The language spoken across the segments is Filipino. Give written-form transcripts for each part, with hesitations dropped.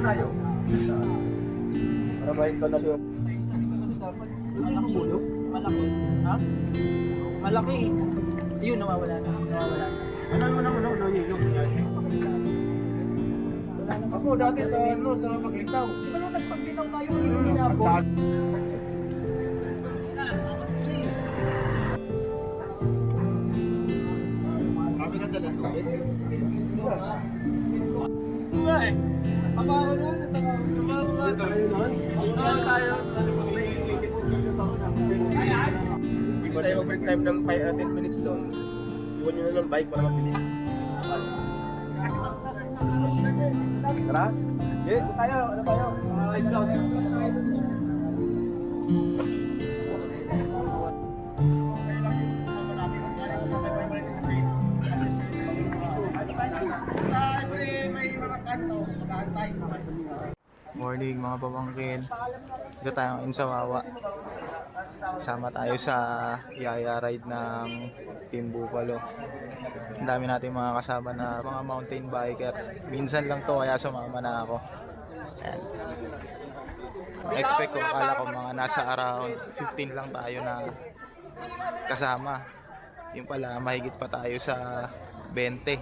tayo. Para bahin ko na doon. Malaki ulo? Malaki. Ha? Malaki. Ayun, nawawala na. Nawawala na. Ano, yung ako dati sa sa paglitaw. Di ba nung nagpaglitaw tayo, hindi na ako. Kami ka dala sa akin. Diba eh? Kapaka na, hindi mo tayo mag-break time ng 10 minutes doon. Iwan nyo na ng bike para mabilis. Tara? Yeah, tayo. Ano tayo? Morning mga pamangkin. Dito tayo in Sawawa. Sama tayo sa yaya ride ng Team Buffalo. Ang dami natin mga kasama na mga mountain biker. Minsan lang to kaya sumama na ako. Ayan. Expect ko, akala ko mga nasa around 15 lang tayo na kasama. Yung pala mahigit pa tayo sa 20.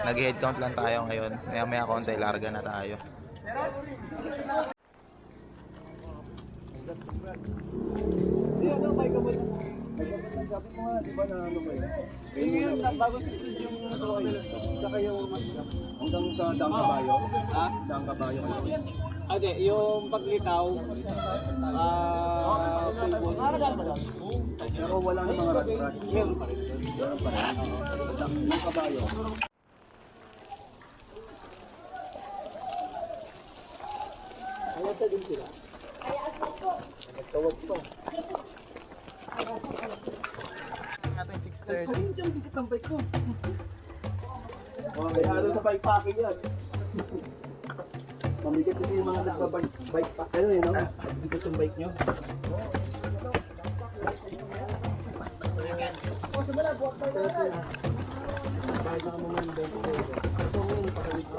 Nag-head count lang tayo ngayon. Maya konti, larga na tayo. Sabi mo nga, di ba na ano ba yun? Yun yung bago yung saka yung hanggang sa Daang Kabayo. Ha? Daang Kabayo. Ade, yung paglitaw, pero wala na mga rat-rat. Meron pa rin. Meron pa rin. Daang Kabayo. Ayaw sa din sila. Nagtawag ko. Natin 6:30. Ayun dyan, bigat ang bike ko. Okay, halo sa bike packing yan. Mamigat kasi yung mga nagbabike pack. Ano yun, no? Bigat yung bike nyo. Kahit na naman yung bike ko. Ito ngayon, pakalit ko.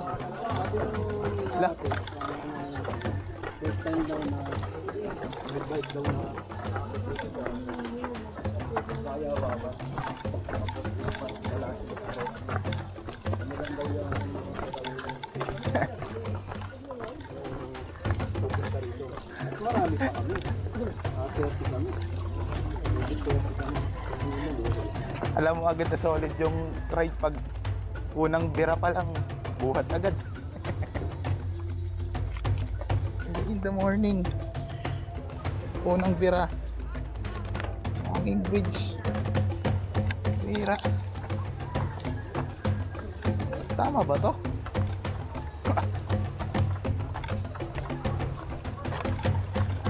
First time daw na bike daw na kaya baba. Marami pa kami. 30 kami. Alam mo agad na solid yung ride pag unang bira pa lang, buhat agad. In the morning, unang bira, hanging bridge, bira. Tama ba to?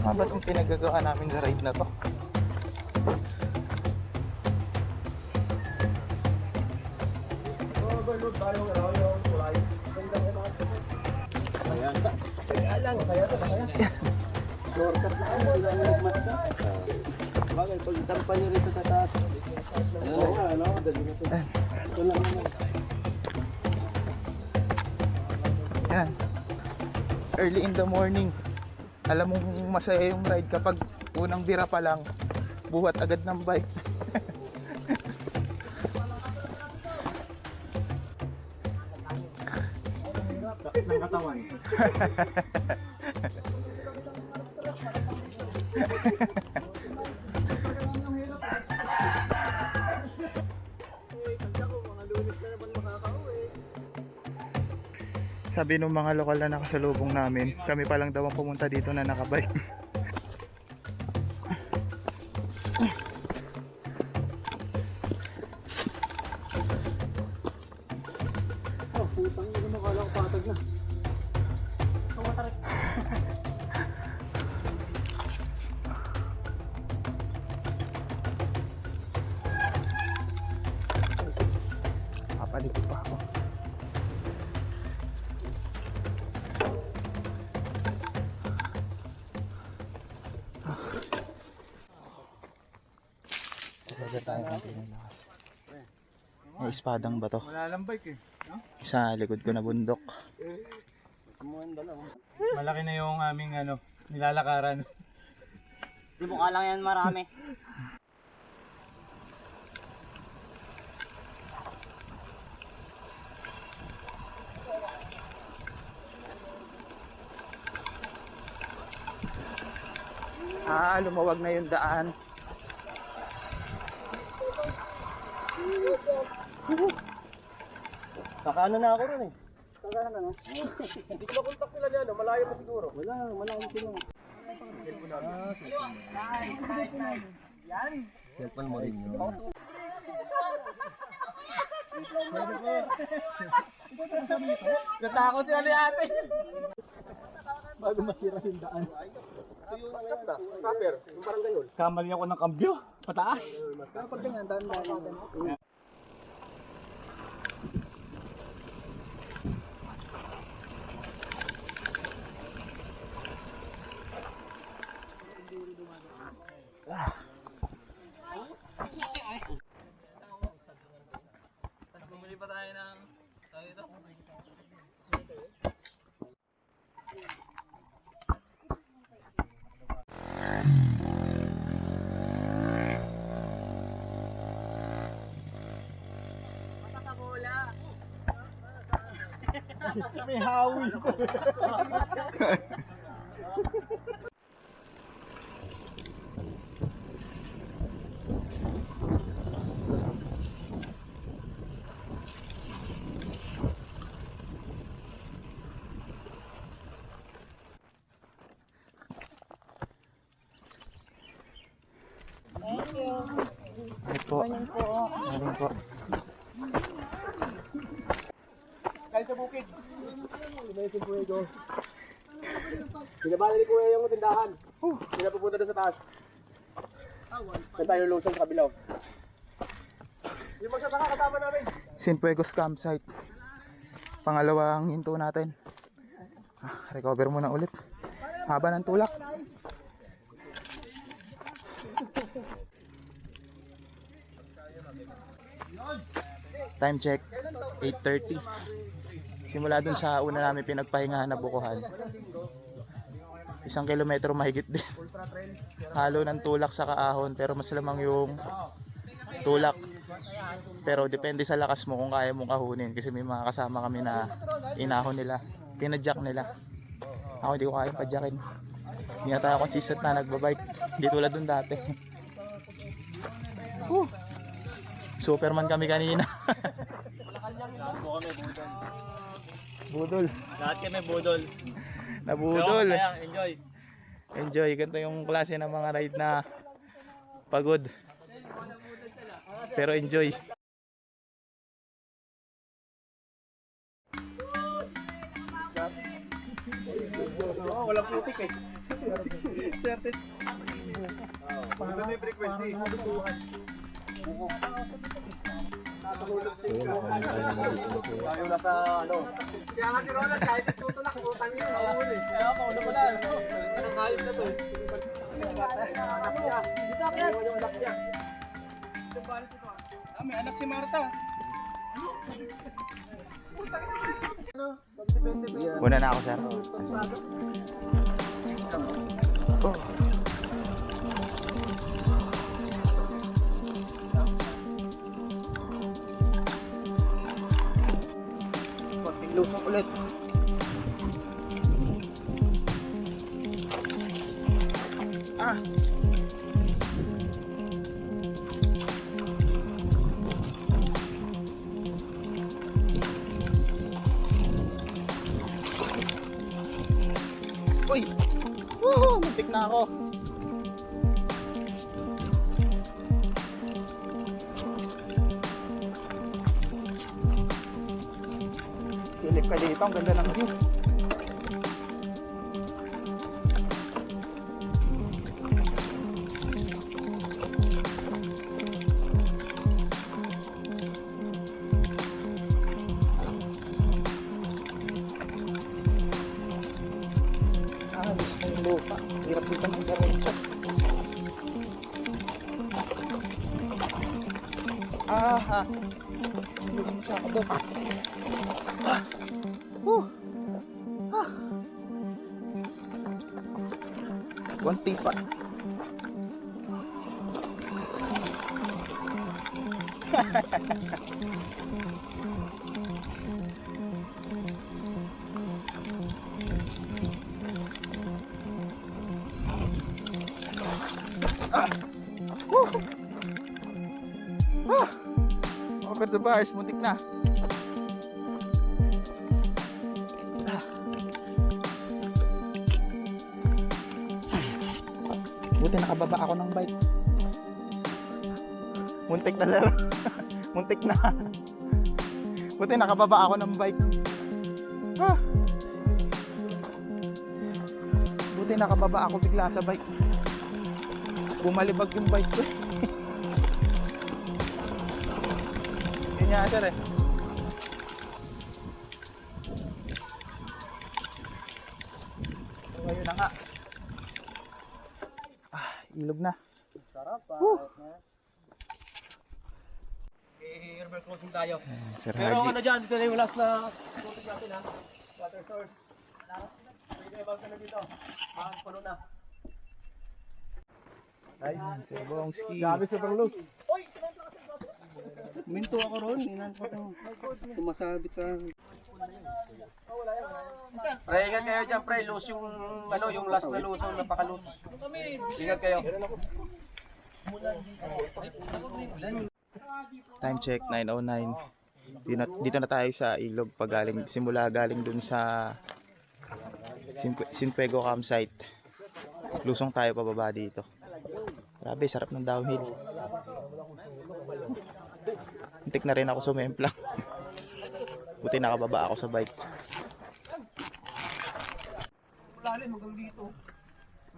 Tama ba itong pinagagawa namin sa ride na to? Ayan. Kaya lang, kaya to, kaya. Shortcut na ako, ilang nagmas ka. Bagay, pag sampa nyo rito sa taas. Oo nga, ano? Dali na ito. Ito lang naman. Yan. Early in the morning. Alam mong masaya yung ride kapag unang bira pa lang, buhat agad ng bike. Ng katawan. Sabi nung mga lokal na nakasalubong namin, kami pa lang daw ang pumunta dito na nakabike. Oh, putang ina mo, kala ko patag na. Kumatarik. Papalikot pa ako. Talaga tayo konti ng lakas. May espadang bato. Wala lang bike eh. No? Sa likod ko na bundok. Malaki na yung aming nilalakaran. Di mukha lang yan marami. Lumawag na yung daan. Kakaano na ako ron eh. Kakaano na no? Hindi ko makontak sila niya, no? Malayo pa siguro. Wala, malayo sila. Yan. Cellphone mo rin yun. Natakot sila ni ate. Bago masira yung daan. Kapper, yung parang gayon. Kamali ako ng kambyo. Pataas. Kapag ganyan, daan. Bumili pa tayo ng ito. May hawi. Morning po. Kahit sa bukid. Pinasin po ito. Binabali ni Kuya yung tindahan. Pinapupunta doon sa taas. Saan tayo lusong sa kabilaw. Yung magsasaka kasama namin. Sinpuegos campsite. Pangalawang hinto natin. Recover muna ulit. Haba ng tulak. Time check 8:30. Simula dun sa una namin pinagpahingahan na bukuhan, 1 kilometro mahigit din. Halo ng tulak sa kaahon, pero mas lamang yung tulak. Pero depende sa lakas mo kung kaya mong kahunin, kasi may mga kasama kami na inahon nila, tinadyak nila. Ako hindi ko kaya padyakin. Hindi na tayo consistent na nagbabike, hindi tulad dun dati. Superman kami kanina. Budol. Lahat kami budol. Nabudol. Enjoy. Enjoy. Ganito yung klase ng mga ride na pagod. Pero enjoy. Walang putik eh. Certain. Pagkita may frequency. Tayo na sa Kaya nga si Ronald kahit tutulak, utang yun. Kaya ako, wala pala. Anong hayop na to eh. Dito ako yan. Yung anak niya. May anak si Marta. Una na ako, sir. Oh. Lusong ulit. Uy! Woohoo! Muntik na ako. Silip ka dito, ang ganda ng view. Gusto yung lupa. Hirap dito ng diretso. Ah. Lugin siya ako doon. Konti pa. Over the bars, muntik na. Buti nakababa ako ng bike. Muntik na laro. Muntik na. Buti nakababa ako ng bike. Buti nakababa ako bigla sa bike. Bumalibag yung bike ko. Yun nga sir eh. So ngayon na nga. Ilog na. Sarap pa. River crossing tayo. Sir Pero Haji. ano dyan, dito na yung last na crossing natin ha. Water source. Pwede na bang dito? Puno na. Ay, Sir Bongski. gabi sa panglos. Oy! Minto ako ron. Inan ko itong sumasabit sa... Pre, ingat kayo dyan, pre. Loose yung, ano, yung last na loose. Napaka-loose. Ingat kayo. Time check 9:09. Dito na tayo sa ilog simula galing dun sa Sinfuego campsite. Lusong tayo pababa dito. Grabe, sarap ng downhill. Muntik na rin ako sumempla. Buti nakababa ako sa bike. Lalim hanggang dito.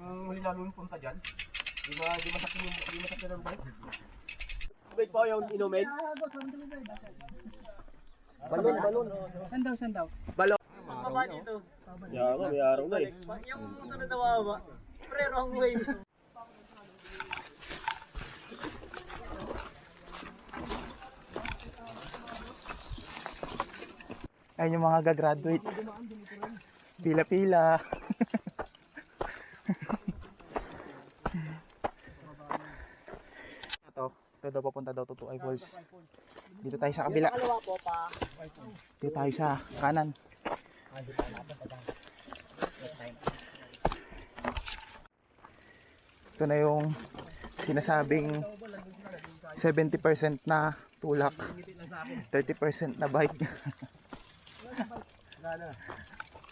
Huli lalo yung punta dyan. Di masakit ng bike. Wait po yung inumin. Balon. Sandaw. Balon. Baba dito. Yaman, may araw na eh. Yung puto na nawaba. Pre, wrong way. Ayun yung mga gagraduate. Pila-pila. Ito daw papunta daw to Tuay Falls. Dito tayo sa kabila. Dito tayo sa kanan. Ito na yung sinasabing 70% na tulak, 30% na bike.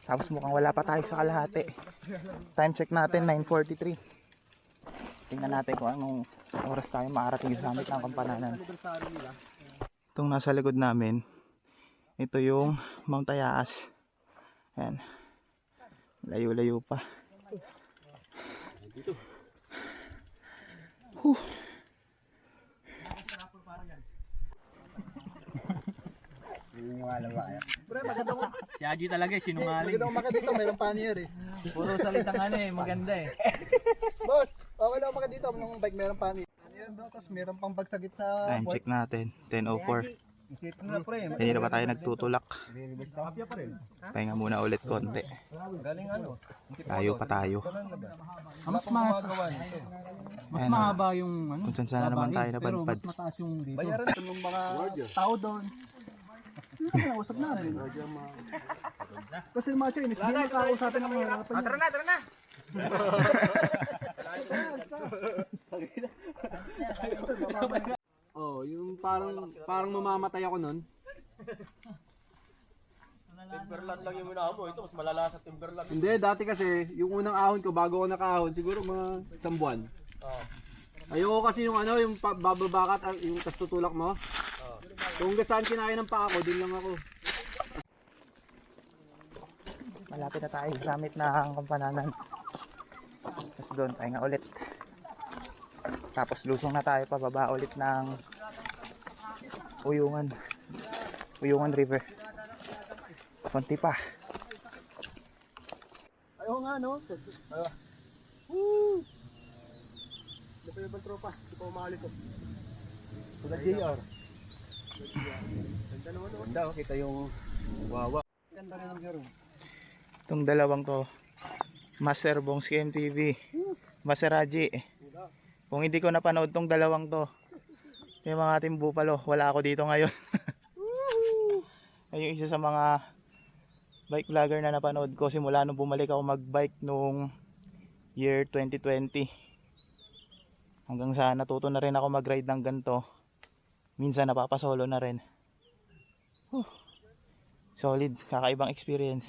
Tapos mukhang wala pa tayo sa kalahati. Time check natin 9:43. Tingnan natin kung anong oras tayo maarating sa summit ng Kampananan. Itong nasa likod namin, ito yung Mount Tayaas. Ayan, layo-layo pa. Si Haji talaga eh, sinungaling. Magandang umaga dito, mayroong panier eh. Puro salitang ano eh, maganda eh. Boss, okay lang umaga dito, ng bike mayroong panier. Panier daw, tapos mayroong pang bag sa gitna. Time check natin, 10:04. Kanina pa tayo nagtutulak. Pahinga muna ulit konti. Tayo pa tayo. Mas mahaba yung ano. Kung saan sana naman tayo pero napadpad. mas mataas yung dito. Bayaran ng mga Tao doon. Usap namin. Kasi mga Chinese, hindi na kakausapin ng mga harapan. Tara na! Oh, yung parang mamamatay ako nun. Timberland lang yung inaamo, ito mas malala sa Timberland. Hindi, dati kasi yung unang ahon ko bago ako nakahon, siguro mga 1 buwan. Ayoko kasi yung ano, yung bababakat, yung tas tutulak mo. Kung saan kinain ng paa ko, din lang ako. Malapit na tayo sa summit ng Kampananan. Tapos doon tayo nga ulit. Tapos lusong na tayo pababa ulit ng Uyungan River. Konti pa. Ayaw nga, no? Woo! Ito yung ibang tropa, hindi pa umali ko. Sila JR. Ganda, oh, kita yung wawa. Ganda rin ang view. Itong dalawang to, Master Bongski MTV, Master Raji. Kung hindi ko napanood tong dalawang to, yung mga Team Bupalo, wala ako dito ngayon. Ay yung isa sa mga bike vlogger na napanood ko simula nung bumalik ako magbike nung year 2020. Hanggang sa natuto na rin ako mag-ride ng ganito. Minsan napapasolo na rin. Solid, kakaibang experience.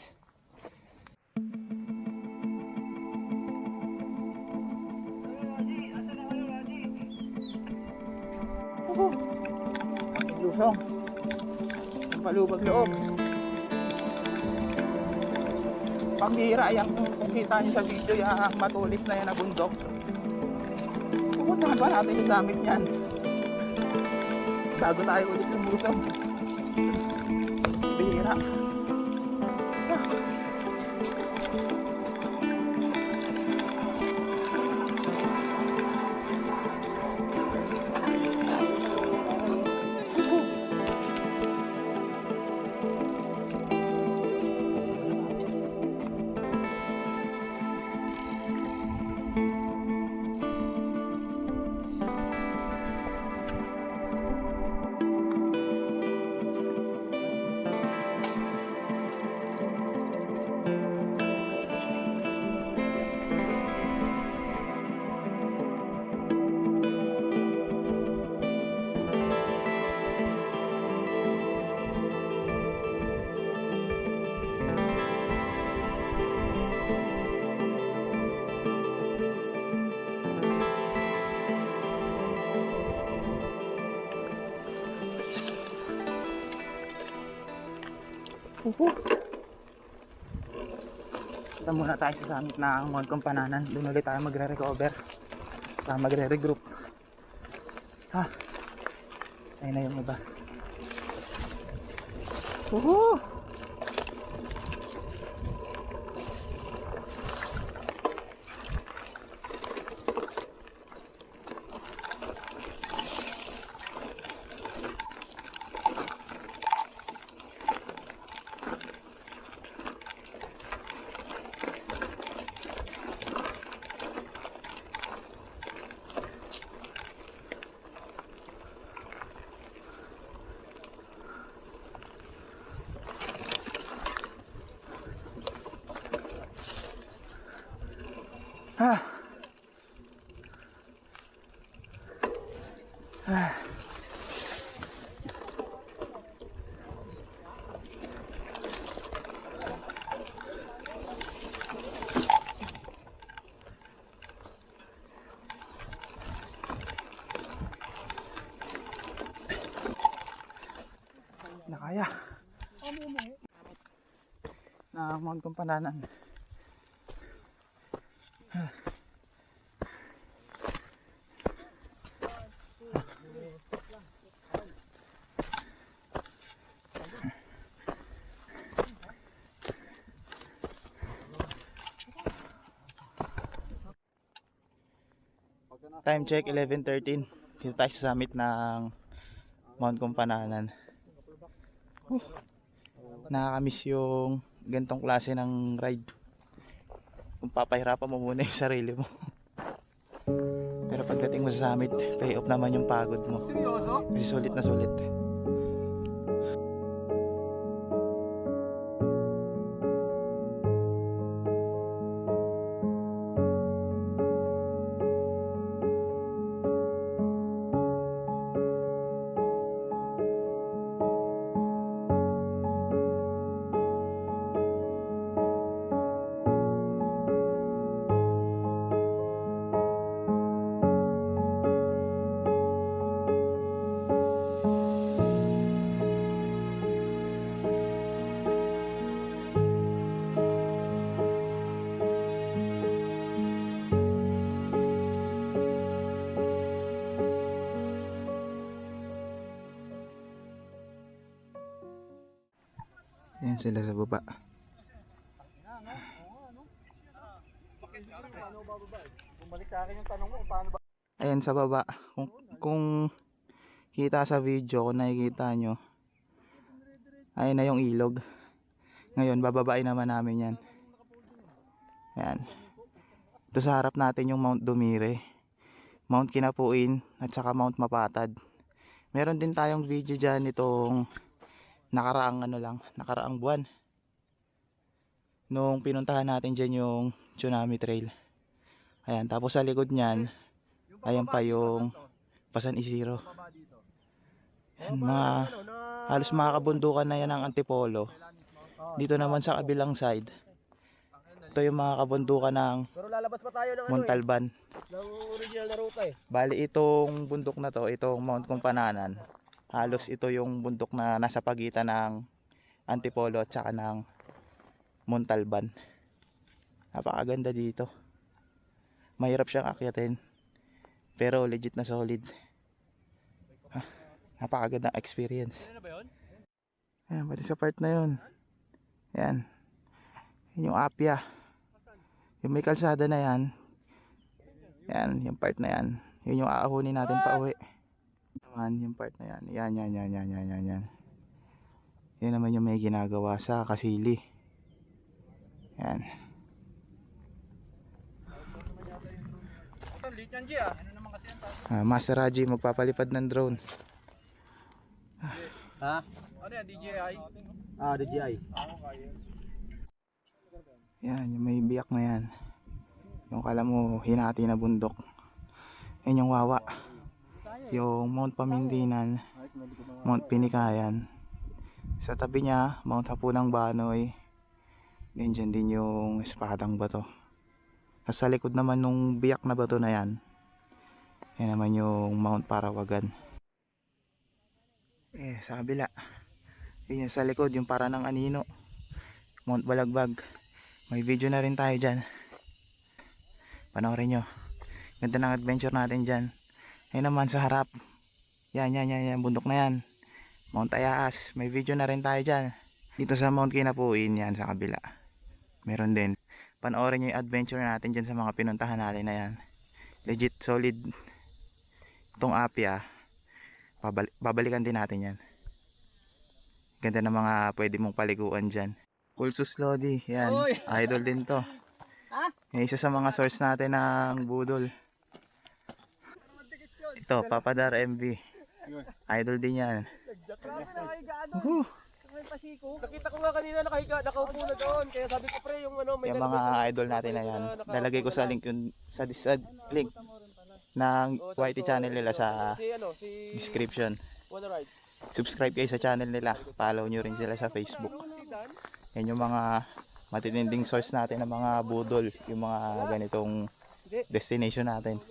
Lusong. Palubag loob. Pambira yan kung kita nyo sa video yung matulis na yan na bundok. Pupuntahan pa natin yung summit yan bago tayo ulit ng Lusong. Bihira. Punta muna tayo sa summit ng Mount Kumpananan. Doon ulit tayo magre-recover. Magre-regroup. Ayun na yung iba. Woohoo! Nakaya na Mount Kumpananan. Time check 11:13. Dito tayo sa summit ng Mount Kumpananan. Nakakamiss yung gantong klase ng ride. Kung papahirapan mo muna yung sarili mo. Pero pagdating mo sa summit, pay off naman yung pagod mo. Seryoso? Kasi sulit na sulit. Ayan sila sa baba. Ayan sa baba. Kung kita sa video kung nakikita nyo. Ayun na yung ilog. Ngayon bababain naman namin yan. Yan. Ito sa harap natin yung Mount Dumire, Mount Kinapuin at saka Mount Mapatad. Meron din tayong video dyan itong nakaraang buwan. Nung pinuntahan natin dyan yung Tsunami Trail. Ayan, tapos sa likod nyan, ayan pa yung Pasan Isiro. Ayan, halos makakabundukan na yan ng Antipolo. Dito naman sa kabilang side, ito yung mga kabundukan ng Pero lalabas pa tayo ng Montalban. ng original na ruta eh. Bali itong bundok na to, itong Mount Kumpananan, halos ito yung bundok na nasa pagitan ng Antipolo at saka ng Montalban. Napakaganda dito. Mahirap siyang akyatin, pero legit na solid. Napakagandang experience. Ayan, pati sa part na yun. Ayan. Yun yung Apia. Yung may kalsada na yan. Yan, yung part na yan. Yun yung aahunin natin pa uwi. Naman, yung part na yan. Yan. Yan naman yung may ginagawa sa Kasili. Yan. Master Raji magpapalipad ng drone. Ha? Ano yan, DJI? DJI. Yan, yung may biyak na yan. Yung kala mo hinati na bundok. Yan yung Wawa. Yung Mount Pamindinan, Mount Pinikayan. Sa tabi niya, Mount Hapunang Banoy. Then dyan din yung Espadang Bato. Sa likod naman nung biyak na bato na yan, yan naman yung Mount Parawagan. Sa kabila, yun yung sa likod, yung para ng Anino, Mount Balagbag. May video na rin tayo dyan, panoorin nyo. Ganda ng adventure natin dyan. Ayun naman sa harap, yan, bundok na yan, Mount Ayaas. May video na rin tayo dyan. Dito sa Mount Kinapuin, yan sa kabila, meron din. Panoorin nyo yung adventure natin dyan sa mga pinuntahan natin na yan. Legit solid itong Apia. Babalikan din natin yan. Ganda ng mga pwede mong paliguan dyan. Pulsus Lodi, yan. Idol din to. Yung isa sa mga source natin ng budol. Ito, Papadar MV. Idol din yan. Nakita ko nga kanina nakaupo na doon. Kaya sabi ko pre, yung ano, may Yung mga idol natin na yan. Lalagay ko sa link yun, sa link ng YT channel nila sa description. Subscribe kayo sa channel nila. Follow nyo rin sila sa Facebook. Yan yung mga matitinding source natin ng mga budol. Yung mga ganitong destination natin.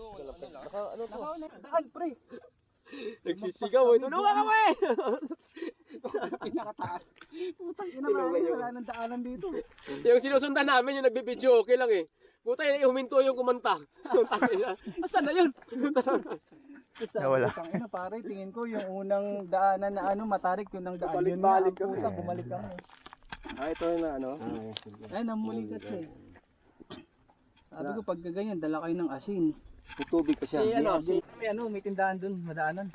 Daan pre! Nagsisigaw eh. Tulungan ka eh! Pinakataas. Putang ina ba, wala nang daanan dito. Yung sinusundan namin yung nagbibideo, okay lang eh. Puta yun, huminto yung kumanta. Asan na yun? Nawala. Putang ina pare, tingin ko yung unang daanan na ano, matarik yun ang daan. Yun Balik-balik nga, puta, bumalik kami. Ito na ano. Ay, namulikat siya eh. Sabi ko pag ganyan, dala kayo ng asin. Tutubig ka siya. May tindahan dun, madaanan.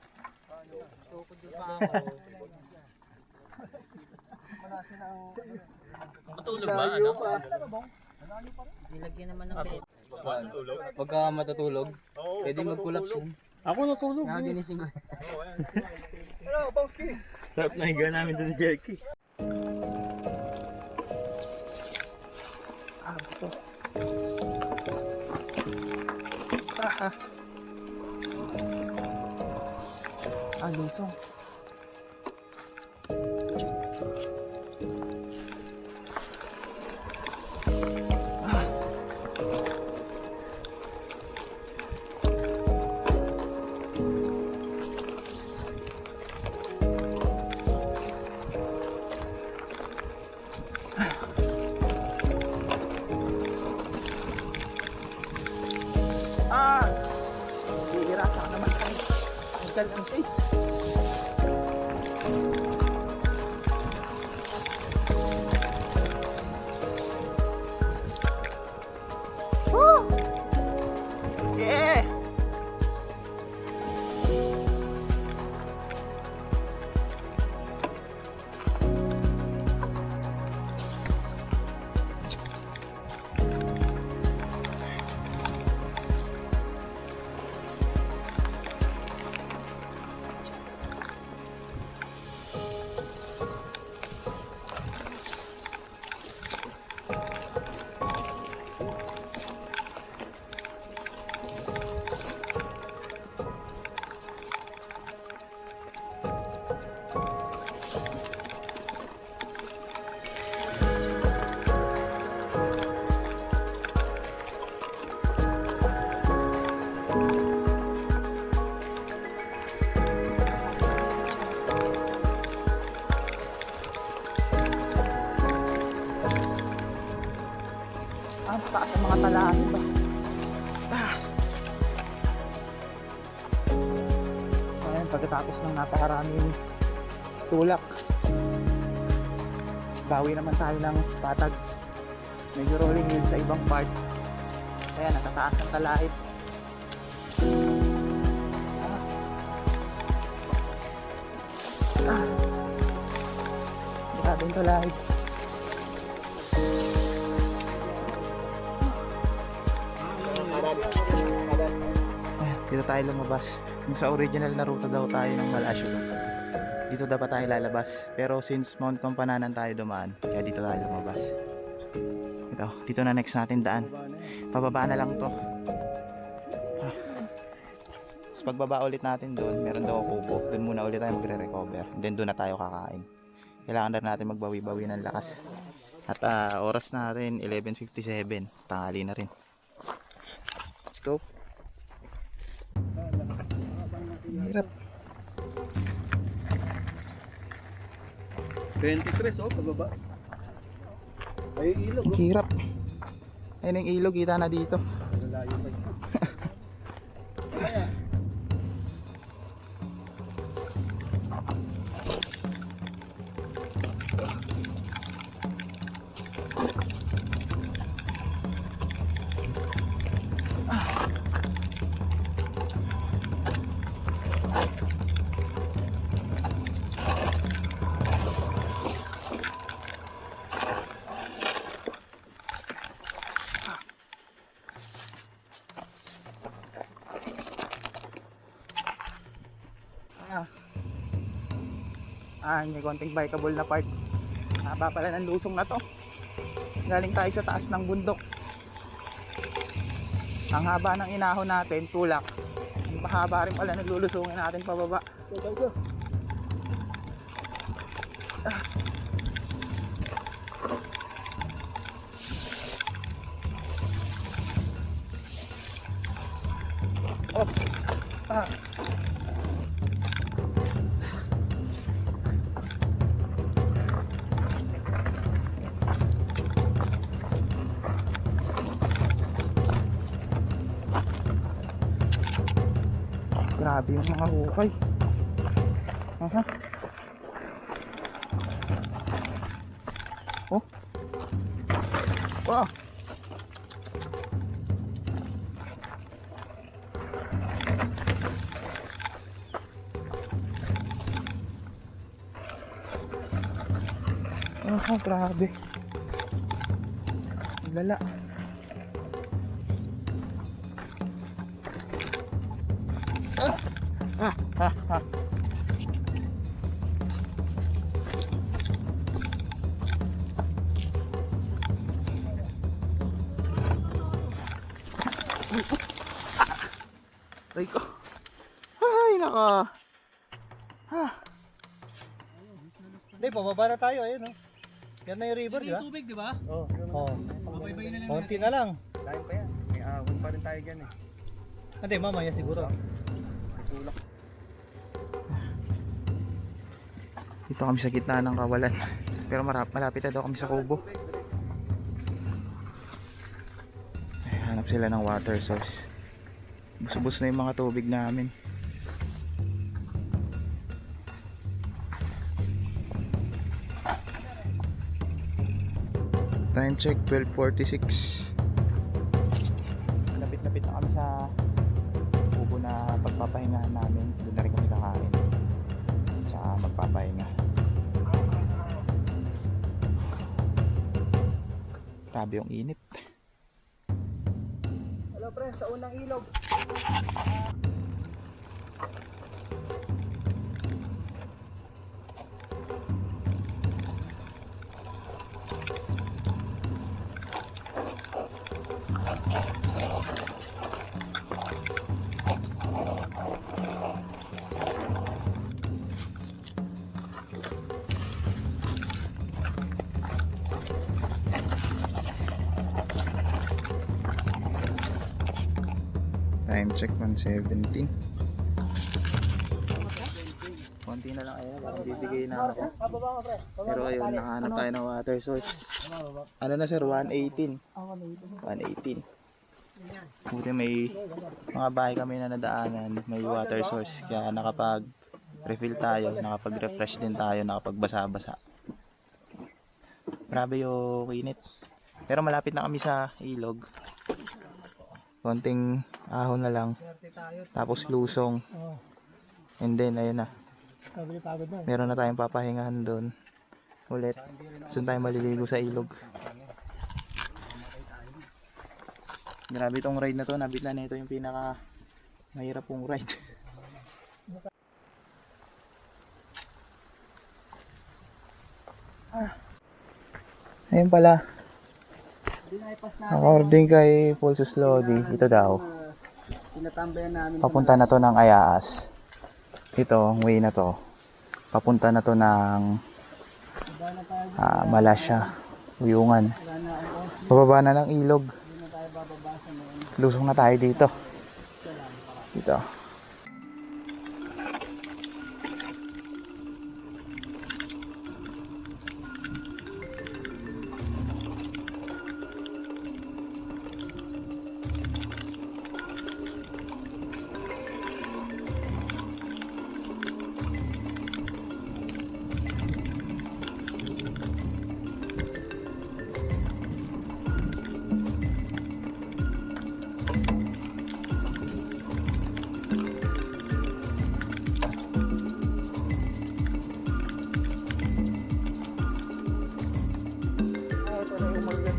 Matulog ba? Ano? Nilagyan naman ng bed. Pagka matutulog, pwede mag-collapse yun. Ako natulog. Naginising ko. Hello, Bongski! Sarap na higa namin doon ni Jerky. Lusong. Hihirapan ka naman tayo. Tanggal ang face. kalahati ba? So ayun, pagkatapos ng napakaraming tulak, bawi naman tayo ng patag. Medyo rolling hill sa ibang part. Kaya nakataas ng kalahit. Grabe yung kalahit. Dito tayo lumabas. Yung sa original na ruta daw tayo ng Malasio. Dito dapat tayo lalabas. Pero since Mount Campananan tayo dumaan, kaya dito tayo lumabas. Dito na next natin daan. Pababa na lang to. Tapos pagbaba ulit natin doon, meron daw kubo. Doon muna ulit tayo magre-recover. And then doon na tayo kakain. Kailangan na natin magbawi-bawi ng lakas. At oras natin 11:57. Tanghali na rin. Let's go. Hirap. 23 oh, pababa. Ay, ilog oh. Hirap. Ayun yung ilog, kita na dito. Malayo pa yun. May konting bikeable na part. Haba pala ng lusong na to. Galing tayo sa taas ng bundok. Ang haba ng inahon natin, tulak. Ang mahaba rin pala naglulusungin natin pababa. Grabe yung mga hukay. Aha. Oh. Wow. Oh, grabe. Lala. Ay ko. Ay naka. Hindi, pababa na tayo, ayun oh. Yan na yung river, di ba? Tubig, di ba? Oo. Oh. Babaybayin na lang. Konti na lang. Lain pa yan. May ahon pa rin tayo dyan eh. Hindi, mamaya siguro. Tulak. Dito kami sa gitna ng kawalan. Pero malapit na daw kami sa kubo. Ay, hanap sila ng water source. Bus-bus na yung mga tubig namin. Time check 12:46. Lapit-lapit na kami sa kubo na pagpapahingahan namin. Doon na rin kami kakain. Tsaka magpapahinga. Grabe yung init. Hello pre, sa unang ilog. Time check 1:17. Konti na lang ayun, parang bibigay na ako. Pero ayun, nakahanap tayo ng water source. Ano na sir, 118. 118. Buti may mga bahay kami na nadaanan, may water source, kaya nakapag refill tayo, nakapag-refresh din tayo, nakapagbasa-basa. Grabe yung init. Pero malapit na kami sa ilog. Konting ahon na lang. Tapos lusong. And then, ayun na. Meron na tayong papahingahan doon. Ulit. Doon tayo maliligo sa ilog. Grabe itong ride na to. Nabit na nito yung pinaka mahirap pong ride. Ayun pala. According kay Pulsus Lodi, ito daw. Tinatambayan namin. Papunta na to ng Ayaas. Ito, ang way na to. Papunta na to ng Malasya, Uyungan. Bababa na ng ilog. Lusong na tayo dito. Dito.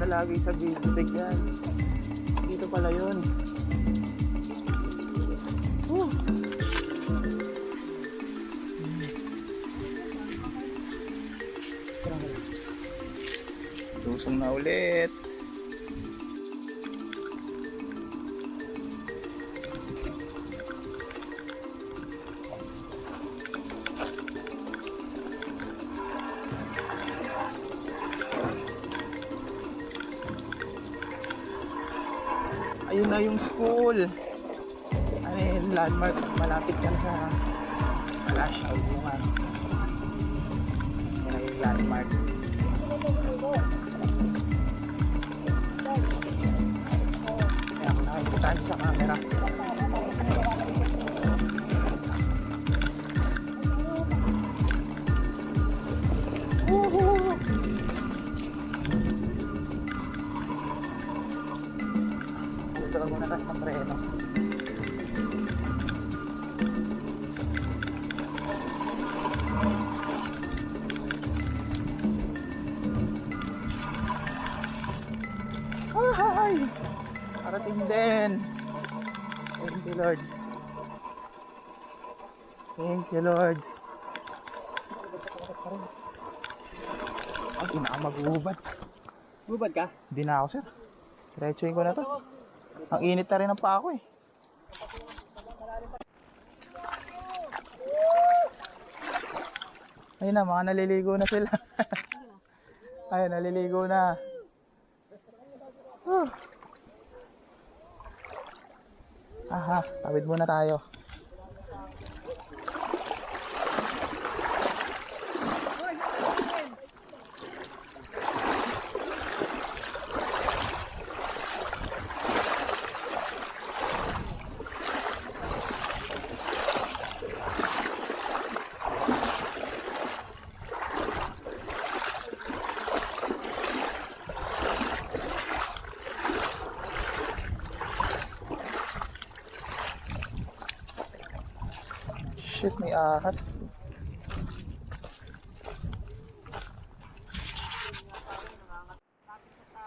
Lagi sa bibig yan. Dito pala yun. Lusong na ulit. Ayun na yung school. Ano yung landmark? Malapit ka na sa Malasya, Uyungan. Yan na yung landmark. Kaya ako nakikita sa camera. Dito lang muna tayo ng preno. Ay! Parating din. Thank you, Lord. Thank you, Lord. Ay, hindi na ako mag-uubad. Bubad ka? Hindi na ako, sir. Diretsuhin ko na to. Ang init na rin ang paa ko eh. Ayun na, mga naliligo na sila. Ayun, naliligo na. Aha, tawid muna tayo. Shit, may ahas.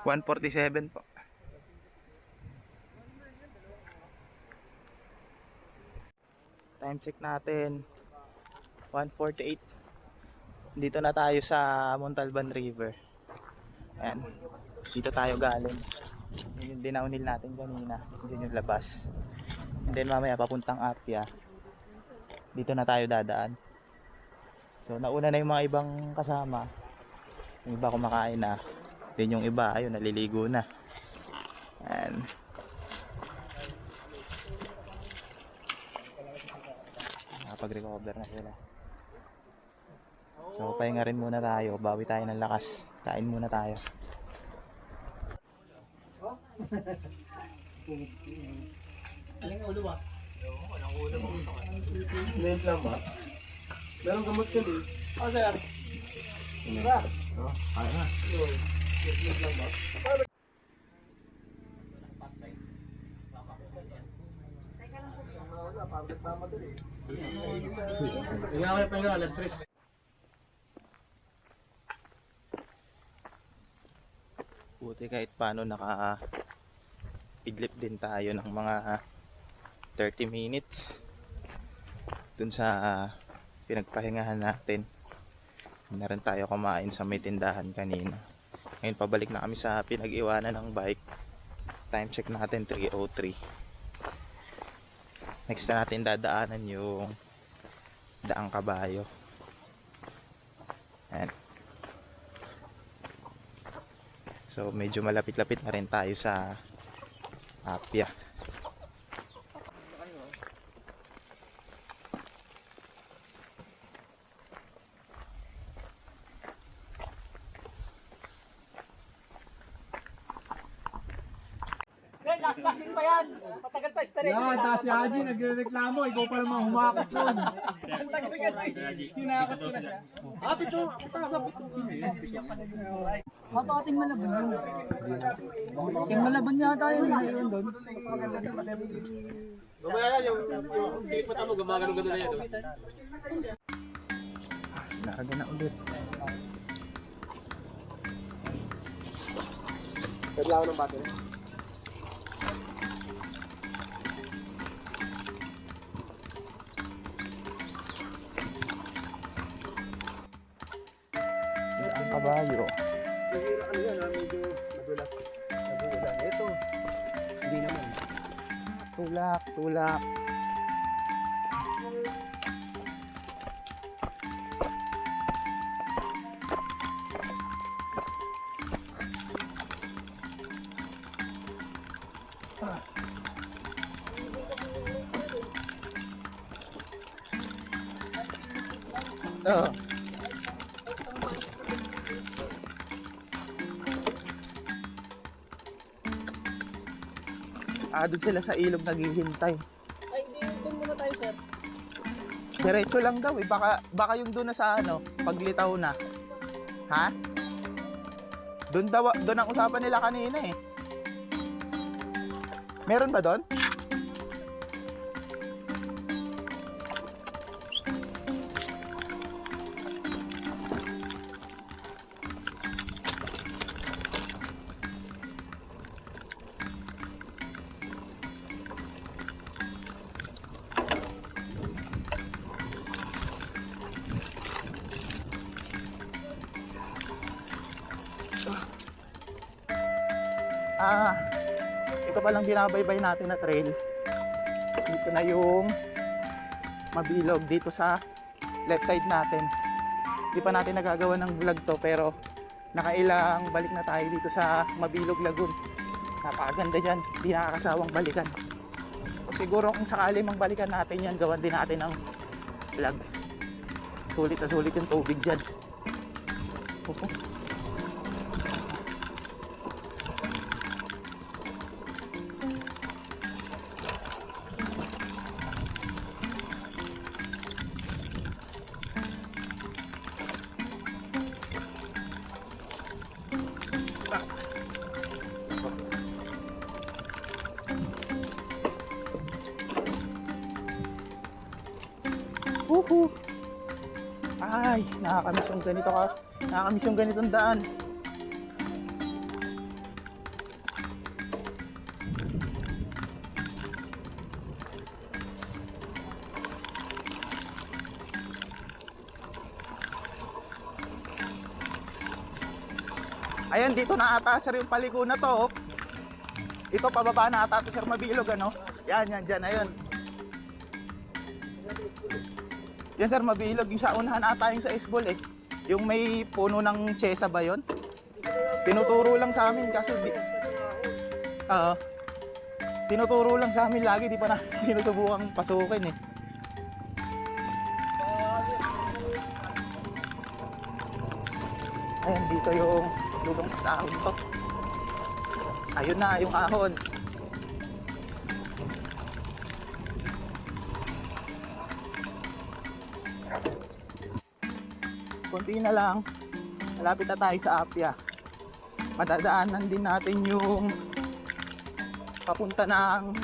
$147 po. Time check natin 1:48. Dito na tayo sa Montalban River. Ayan. Dito tayo galing. Yun yung dinaunil natin kanina. Yun yung labas. And then mamaya papuntang Apia. Dito na tayo dadaan. So nauna na yung mga ibang kasama. Yung iba kumakain na. Then yung iba ayun naliligo na. And nakapag-recover na sila. So pahinga rin muna tayo. Bawi tayo ng lakas. Kain muna tayo. Aling ulo ba? Late lang ba? Meron gamot ka din. Oh, sir. Hindi ako yung pahinga, alas 3. Buti kahit paano idlip din tayo ng mga 30 minutes dun sa pinagpahingahan natin. Hindi na rin tayo kumain sa may tindahan kanina. Ngayon pabalik na kami sa pinag-iwanan ng bike. Time check natin 3:03. Next na natin dadaanan yung Daang Kabayo. Ayan. So medyo malapit-lapit na rin tayo sa Apia. Last-lasting pa yan. Matagal pa stress. Yan, tapos si Haji nagre-reklamo, ikaw pa naman humakot doon. Ang tagal kasi. Hinakot ko na siya. Ating malaban. Ating malaban yata yun. Doon. Mamaya yan, yung kilipot mo, gumagano-gano na yan. Nakaga na ulit. Pwede ako ng battery. Daang Kabayo. Ano yan, medyo nagulat. Nagulat. Ito, hindi naman. Tulak, tulak. Oh. Doon sila sa ilog naghihintay. Ay, hindi. Doon muna tayo, sir. Diretso lang daw eh. Baka yung doon na sa paglitaw na. Ha? Doon ang usapan nila kanina eh. Meron ba doon? Ito palang binabaybay natin na trail. Dito na yung Mabilog dito sa left side natin. Hindi pa natin nagagawa ng vlog to pero nakailang balik na tayo dito sa Mabilog Lagoon. Napakaganda dyan, hindi nakakasawang balikan. O siguro kung sakali mang balikan natin yan, gawan din natin ng vlog. Sulit na sulit yung tubig dyan. Ay, nakakamiss yung ganito ka. Nakakamiss yung ganitong daan. Ayan, dito na ata sir yung paliko na to. Ito pababa na ata to sir Mabilog ano. Yan, dyan, ayun. Yan sir, Mabilog. Yung sa unahan ata yung sa Esbol eh. Yung may puno ng Chesa ba yun? Tinuturo lang sa amin kasi tinuturo lang sa amin lagi. Di pa na tinutubukang pasukin eh. Ayan, dito yung lubang sa ahon to. Ayun na, yung ahon. konti na lang, malapit na tayo sa Apia. Madadaanan din natin yung papunta ng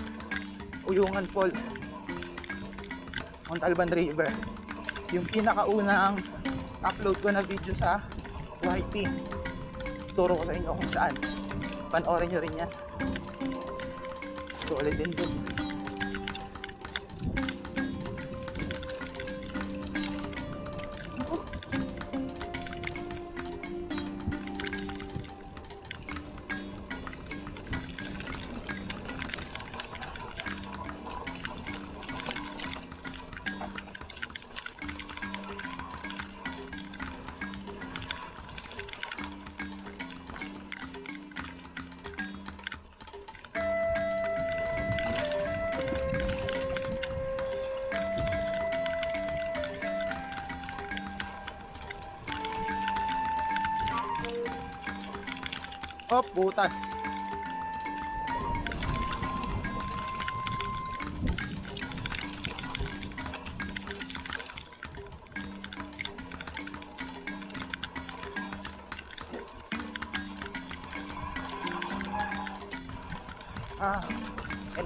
Uyungan Falls, Montalban River. Yung pinakaunang upload ko na video sa YT. Turo ko sa inyo kung saan. Panoorin nyo rin yan. So ulit din dun. Oh, butas.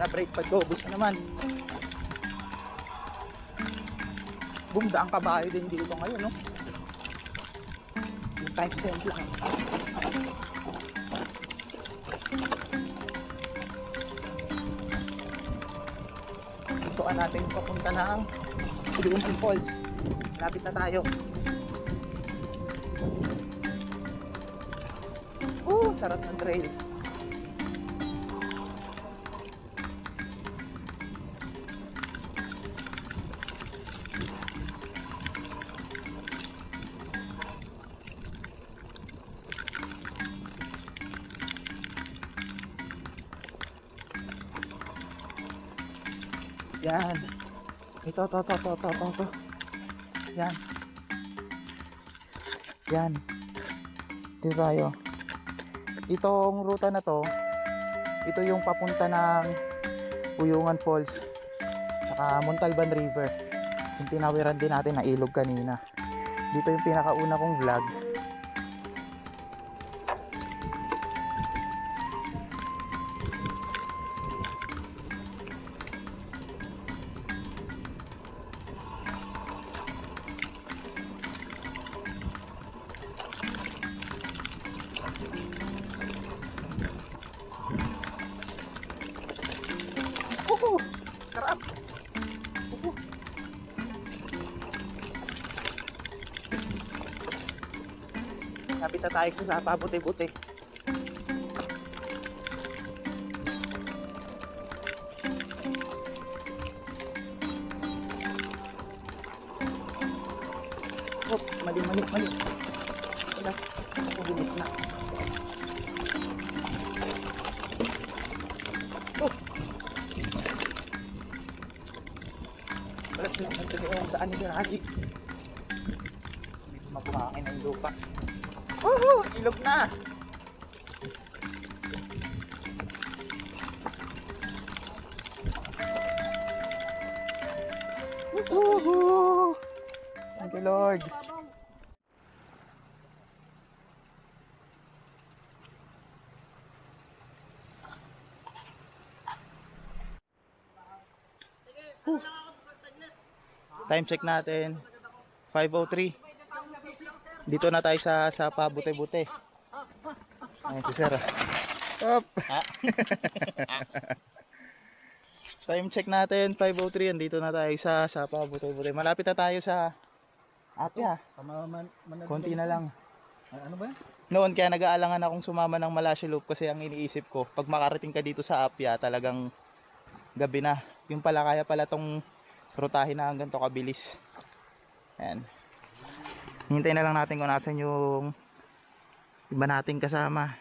Na-break pag ubos na naman. Bumda ang kabayo din dito ngayon, no? Yung time stamp lang. Ituan natin papunta ng Uyungan Falls. Malapit na tayo. Sarap ng trail. Yan. Ito. Yan. Yan. Dito tayo. Itong ruta na to, ito yung papunta ng Uyungan Falls saka Montalban River. Yung tinawiran din natin na ilog kanina. Dito yung pinakauna kong vlog. Sarap. Lapit na tayo sa Sapa, buti-buti. Mali. Wala, ako ginit na. Alas na ito yung daan ni Raji. Medyo mabuhangin ang lupa. Ilog na! Thank you, Lord. Time check natin 5:03. Dito na tayo sa Sapa, buti-buti. Ayun si Sir. Up. Time check natin 5:03. Dito na tayo sa Sapa, buti-buti. Malapit na tayo sa Apia. Konti na lang. Ano ba yan? Noon kaya nag-aalangan akong sumama ng Malasio Loop kasi ang iniisip ko, pag makarating ka dito sa Apia, talagang gabi na. Yung pala, kaya pala tong rutahin na hanggang to kabilis. Ayan. Hintayin na lang natin kung nasan yung iba nating kasama.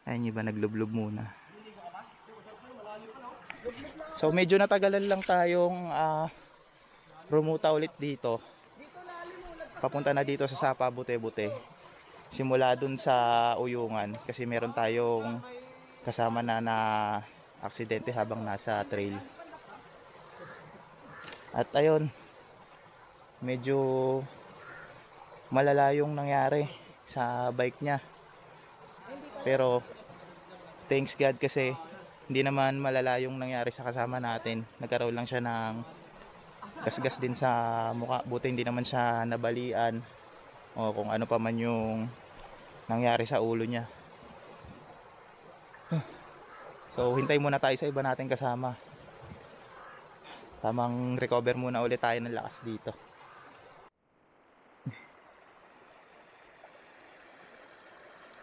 Ayan, yung iba naglublob muna. So medyo natagalan lang tayong rumuta ulit dito. Papunta na dito sa Sapa, buti-buti. Simula dun sa Uyungan kasi meron tayong kasama na aksidente habang nasa trail. At ayun, medyo malala yung nangyari sa bike niya. Pero thanks God kasi hindi naman malala yung nangyari sa kasama natin. Nagkaroon lang siya ng gasgas din sa mukha. Buti hindi naman siya nabalian o kung ano pa man yung nangyari sa ulo niya. So hintay muna tayo sa iba nating kasama. Tamang recover muna ulit tayo ng lakas dito.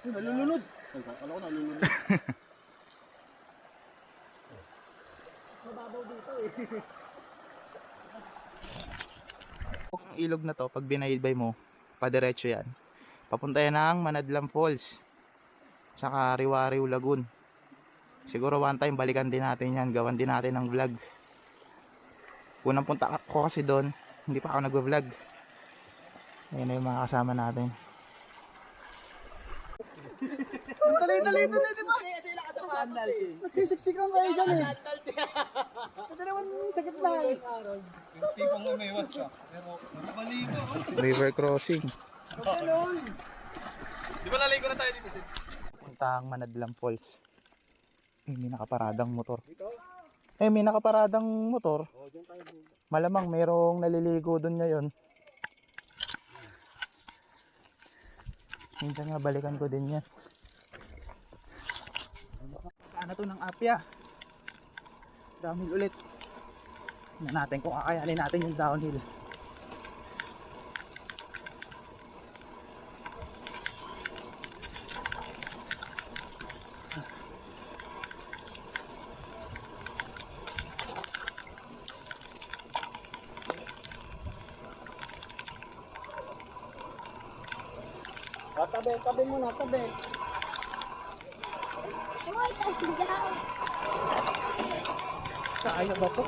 Nalulunod. Ay, akala ko nalulunod. Ang ilog na to, pag binaybay mo, padiretso yan. Papunta yan ng Manadlam Falls. Saka Riwariw Lagoon. Siguro one time balikan din natin yan. Gawan din natin ng vlog. Unang punta ko kasi doon, hindi pa ako nag-vlog. Ayan na yung mga kasama natin. Dali, di ba? Nagsisiksikan kayo dyan eh. Ito naman sakit na eh. River crossing. Di ba naligo na tayo dito? Puntang Manadlam Falls. May nakaparadang motor. May nakaparadang motor. Malamang mayroong naliligo doon ngayon. Minsan nga balikan ko din yan. Ano to ng Apia? Downhill ulit. Tingnan natin kung kakayanin natin yung downhill. Tabi muna, tabi. Kaya ba to?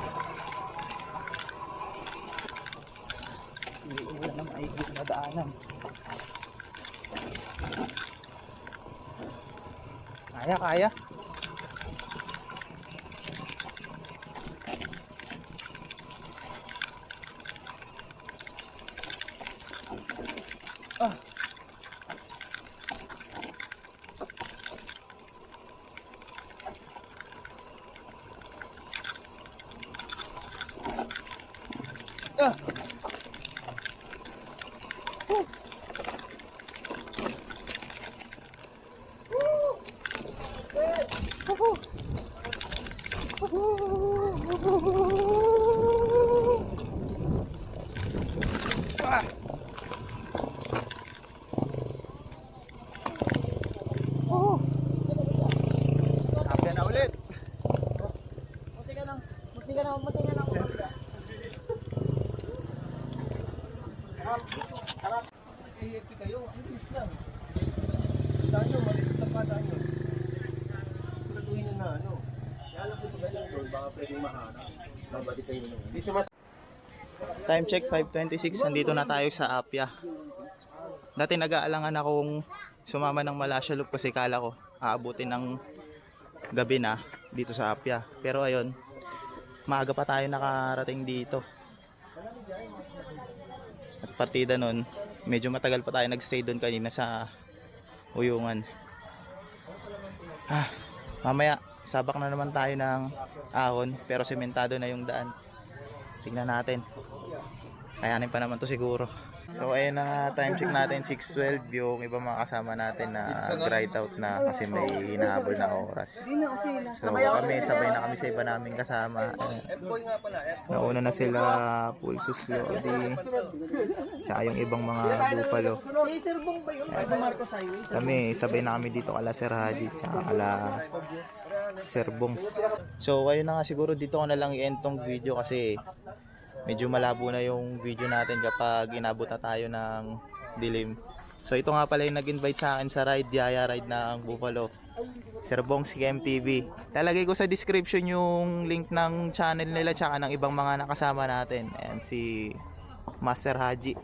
Hindi wala nang maigit na daanan. Kaya. Happy na ulit. Kayo, ang Islam. Tanyo, maliit sa patanyo. Siguraduhin nyo na ano. Kaya alam ko ganyan doon, baka pwedeng mahanap. Babalik kayo naman. Hindi sumas... Time check 5:26. Nandito na tayo sa Apia. Dati nag-aalangan akong sumama ng Malasya Loop kasi kala ko aabutin ng gabi na dito sa Apia. Pero ayun, maaga pa tayo nakarating dito. At partida nun, medyo matagal pa tayo nagstay doon kanina sa Uyungan. Mamaya sabak na naman tayo ng ahon pero sementado na yung daan. Tingnan natin. Kayanin pa naman to siguro. So ayun na nga, time check natin 6:12. Yung iba mga kasama natin na grind out na kasi may hinahabol na oras. So kami, sabay na kami sa iba naming kasama. Nauna na sila Pulsos Lodi, tsaka yung ibang mga Bupalo. Kami, sabay na kami dito kala Sir Haji tsaka kala Sir Bong. So ayun na nga, siguro dito ko na lang i-end tong video kasi medyo malabo na yung video natin kapag inabot na tayo ng dilim. So ito nga pala yung nag-invite sa akin sa ride, Yaya Ride ng Bupalo, Sir Bong CMTV. Lalagay ko sa description yung link ng channel nila tsaka ng ibang mga nakasama natin. Ayan, si Master Haji.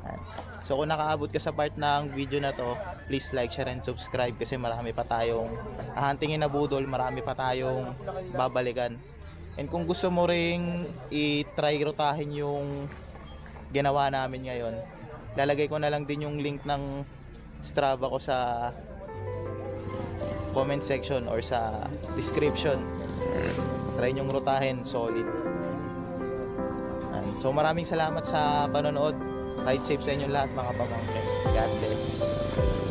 Ayan. So kung nakaabot ka sa part ng video na to, please like, share, and subscribe kasi marami pa tayong hahantingin na budol, marami pa tayong babalikan. And kung gusto mo ring i-try rotahin yung ginawa namin ngayon, lalagay ko na lang din yung link ng Strava ko sa comment section or sa description. Try nyong rutahin, solid. So maraming salamat sa panonood. Ride safe sa inyong lahat mga pamangkin. God bless.